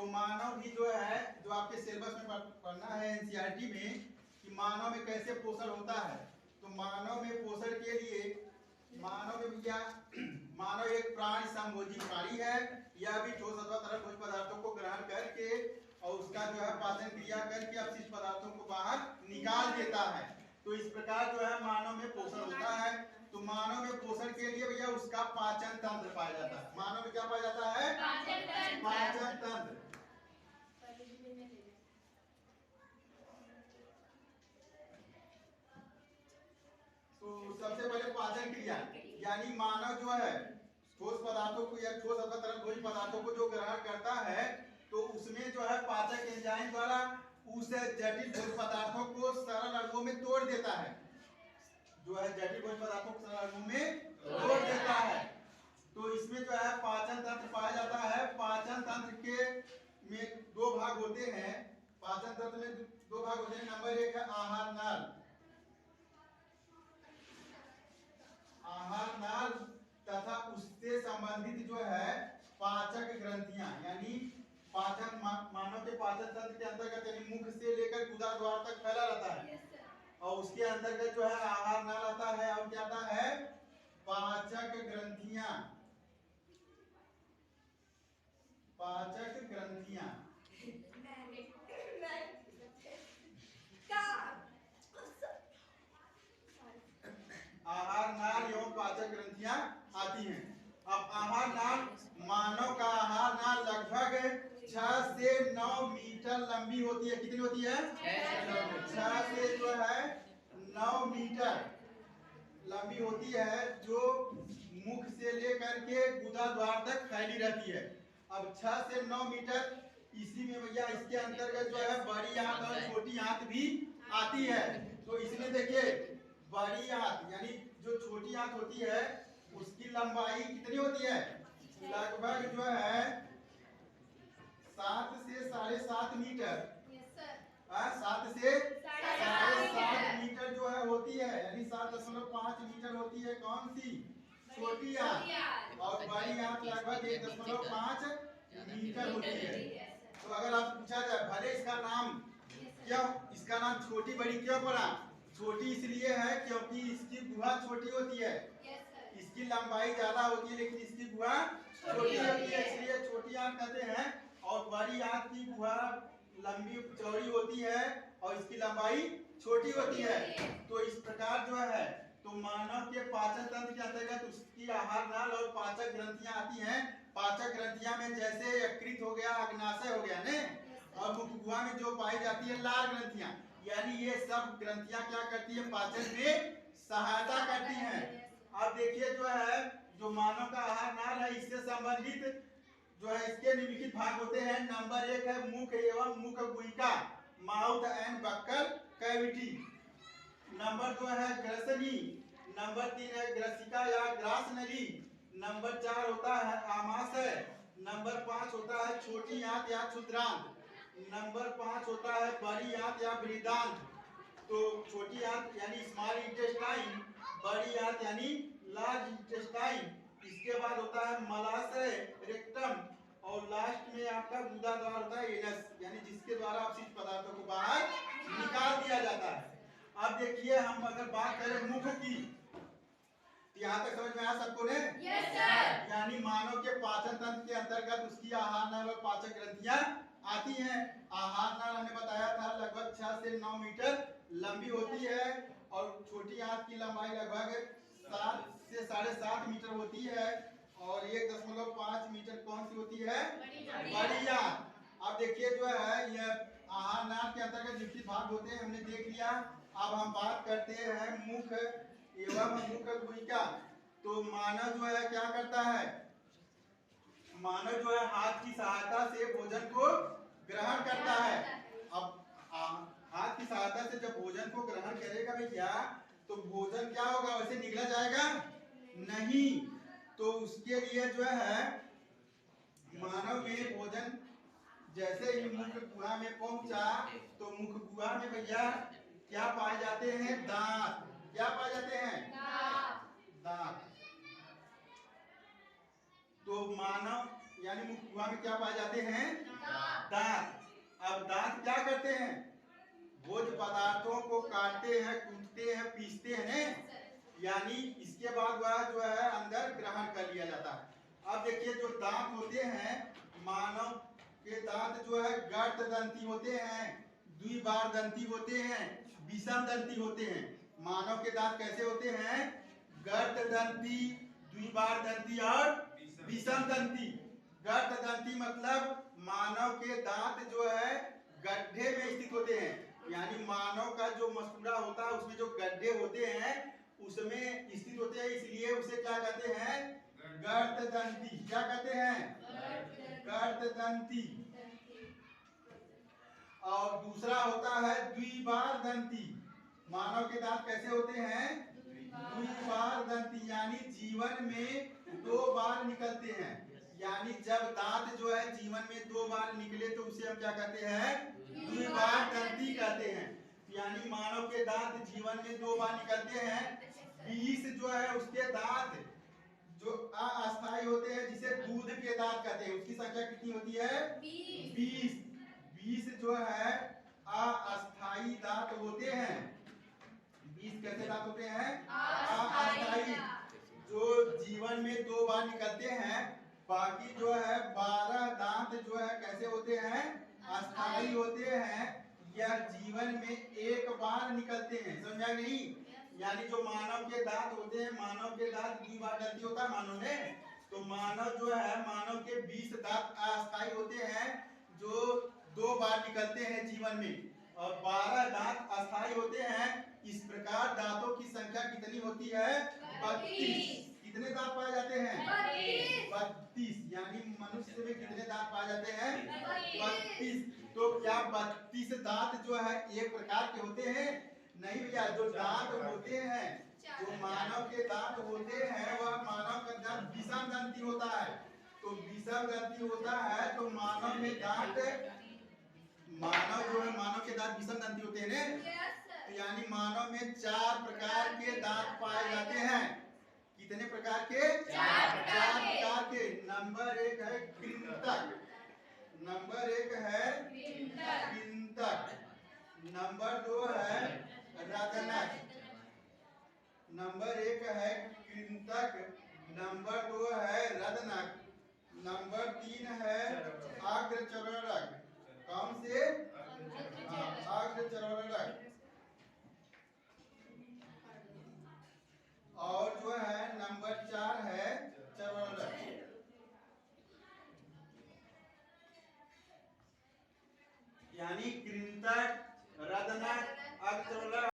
तो मानव भी जो है, जो आपके सिलेबस में पढ़ना है एनसीईआरटी में कि मानव में कैसे पोषण होता है। तो मानव में पोषण के लिए मानव में भैया मानव एक प्राणी समभोजी प्राणी है। यह भी ठोस अथवा तरल भोज्य पदार्थों को ग्रहण करके और उसका जो है पाचन क्रिया करके अपशिष्ट पदार्थों को बाहर निकाल देता है। तो इस प्रकार जो है मानव में पोषण होता है। तो मानव में पोषण के लिए भैया उसका पाचन तंत्र पाया जाता है। मानव में क्या पाया जाता है? पाचन तंत्र। तो सबसे पहले पाचन क्रिया यानी मानव जो है ठोस पदार्थों को या ठोस अथवा तरल भोज्य पदार्थों को जो ग्रहण करता है तो उसमें जो है पाचक एंजाइम द्वारा उस जटिल भोज्य पदार्थों को सरल अणुओं में तोड़ देता है। जो है जटिल भोज्य पदार्थों को सरल अणुओं में तोड़ देता है। तो इसमें जो है पाचन तंत्र पाया जाता है। पाचन तंत्र के में दो भाग होते हैं। पाचन तंत्र में दो भाग होते हैं। नंबर एक है आहार नाल। आहार नाल तथा उससे संबंधित जो है पाचक ग्रंथियां यानी पाचन मानव के पाचन तंत्र के अंतर्गत यानी मुख से लेकर गुदा द्वार तक फैला रहता है। और उसके अंतर्गत जो है आहार नाल आता है और क्या आता है? पाचक ग्रंथियां। पाचक ग्रंथियां आहार नाल एवं पाचक ग्रंथियां आती हैं। अब आहार नाल मानव का आहार नाल लगभग 6 से 9 मीटर लंबी होती है। कितनी होती है? 6 से जो है 9 मीटर लंबी होती है, जो मुख से लेकर के गुदा द्वार तक फैली रहती है। अब 6 से 9 मीटर इसी में भैया इसके अंतर्गत जो है बड़ी आंत और छोटी आंत भी आती है। तो इसमें देखिए बड़ी आंत यानी जो छोटी आंत होती है उसकी लंबाई कितनी होती है? लगभग जो है 7 से 7.5 मीटर। 7 से 7.5 मीटर जो है होती है यानी 7.5 मीटर होती है। कौन सी? छोटी आंत। और बड़ी आंत लगभग 1.5 मीटर होती है। तो अगर आप पूछा जाए भले इसका नाम क्यों, इसका नाम छोटी बड़ी क्यों पड़ा? छोटी इसलिए है क्योंकि इसकी गुहा छोटी होती है। इसकी लंबाई ज्यादा होती है लेकिन इसकी गुहा छोटी होती है, इसलिए छोटी आंत कहते हैं। और बड़ी आंत की गुहा लंबी चौड़ी होती है और इसकी लंबाई छोटी होती है। तो इस प्रकार जो है तो मानव के पाचन तंत्र के अंतर्गत उसकी आहार नाल और पाचक ग्रंथियां आती हैं। पाचक ग्रंथियां में जैसे यकृत हो गया, अग्नाशय हो गया ने, और मुख गुहा में जो पाई जाती है लाल ग्रंथियां, यानी ये सब ग्रंथियां क्या करती है? पाचन में सहायता करती हैं। अब देखिए जो है जो मानव का आहार नाल है इससे संबंधित जो है इसके निम्नलिखित भाग होते हैं। नंबर 1 है मुख एवं मुख गुहिका, mouth and buccal cavity. Number 2 है ग्रसनी। नंबर 3 है ग्रसिका या ग्रास नली। नंबर 4 होता है आमाशय। नंबर 5 होता है छोटी आंत या क्षुद्रांत। नंबर 5 होता है बड़ी आंत या बृहदांत। तो छोटी आंत यानी स्मॉल इंटेस्टाइन, बड़ी आंत यानी लार्ज इंटेस्टाइन। इसके बाद होता है मलाशय, रेक्टम, और लास्ट में आपका गुदा द्वार होता है एनस, यानी जिसके द्वारा अपशिष्ट पदार्थों को बाहर निकाल दिया जाता है। अब देखिए हम अगर बात करें मुख की, यहाँ तक समझ में आया सबको ने? Yes sir. यानी मानव के पाचन तंत्र के अंतर्गत उसकी आहार नाल और पाचक ग्रंथियां आती हैं। आहार नाल हमने बताया था लगभग 6 से 9 मीटर लंबी होती है और छोटी आंत की लंबाई लगभग 7 से 7.5 मीटर होती है और 1.5 मीटर कौन सी होती है? बड़ी आंत। अब देखिए जो है यह आहार नाल के अंतर्गत निम्नलिखित भाग होते हैं, हमने देख लिया। अब हम बात करते हैं मुख एवं मुख गुहिका। तो मानव जो है क्या करता है? मानव जो है हाथ की सहायता से भोजन को ग्रहण करता है। अब हाथ की सहायता से जब भोजन को ग्रहण करेगा भैया तो भोजन क्या होगा? वैसे निगला जाएगा नहीं। तो उसके लिए जो है मानव में भोजन जैसे ही मुख गुहा में पहुंचा तो मुख गुहा में भैया क्या पाए जाते हैं? दांत। क्या पाए जाते हैं? दांत। तो मानव यानी मुख में क्या पाए जाते हैं? दांत। अब दांत क्या करते हैं? भोज्य पदार्थों को काटते हैं, कूटते हैं, पीसते हैं, यानी इसके बाद वह जो है अंदर ग्रहण कर लिया जाता है। अब देखिए जो दांत होते हैं, मानव के दांत जो है गर्त दंती होते हैं, द्विबार दंती होते हैं, विषम दंती होते हैं। मानव के दांत कैसे होते हैं? गर्त दंती, द्विबार दंती और विषम दंती। गर्त दंती मतलब मानव के दांत जो है गड्ढे में स्थित होते हैं, यानी मानव का जो मसूड़ा होता है उसमें जो गड्ढे होते हैं उसमें स्थित होते हैं, इसलिए उसे क्या कहते हैं? गर्त दंती। क्या कहते हैं? गर्त दंती। और दूसरा होता है द्विबार दंती। मानव के दांत कैसे होते हैं? द्विबार दंती, यानी जीवन में 2 बार निकलते हैं। यानी जब दांत जो है जीवन में 2 बार निकले तो उसे हम क्या कहते हैं? द्विबार दंती कहते हैं। यानी मानव के दांत जीवन में 2 बार निकलते हैं। 20 जो है उसके दांत जो अस्थायी होते हैं, जिसे दूध के दांत कहते हैं, उसकी संख्या कितनी होती है? 20। 20 जो है अस्थायी दांत होते हैं। 20 कैसे दांत होते हैं? अस्थायी, जो जीवन में 2 बार निकलते हैं। बाकी जो है 12 दांत जो है कैसे होते हैं? अस्थायी होते हैं। यह जीवन में 1 बार निकलते हैं। समझा नहीं? यानी जो मानव के दांत होते हैं, मानव के दांत द्विबार दंती होता है मानव में, तो मानव जो है मानव के 20 दांत अस्थायी होते हैं जो 2 बार निकलते हैं जीवन में, और 12 दांत अस्थायी होते हैं। इस प्रकार दांतों की संख्या कितनी होती है? 32। कितने दांत पाए जाते हैं? 32। यानी मनुष्य में कितने दांत पाए जाते हैं? 32। तो क्या 32 दांत जो है एक प्रकार के होते हैं? नहीं भैया, जो दांत होते हैं, जो मानव के दांत होते हैं, वह मानव का दांत विषम दंती होता है। तो विषम दंती होता है तो मानव में दांत, मानव जो है मानव के दांत विषम दंती होते हैं ना, तो यानी मानव में 4 प्रकार के दांत पाए जाते हैं। कितने प्रकार के? 4 प्रकार के। नंबर 1 है कृंतक। नंबर 1 है कृंतक। नंबर 2 है रदनक। नंबर 1 है कृंतक, नंबर 2 है रदनक, नंबर 3 है अग्रचर्वरक। कौन से? अग्रचर्वरक। और जो है नंबर 4 है चर्वरक। यानी कृंतक,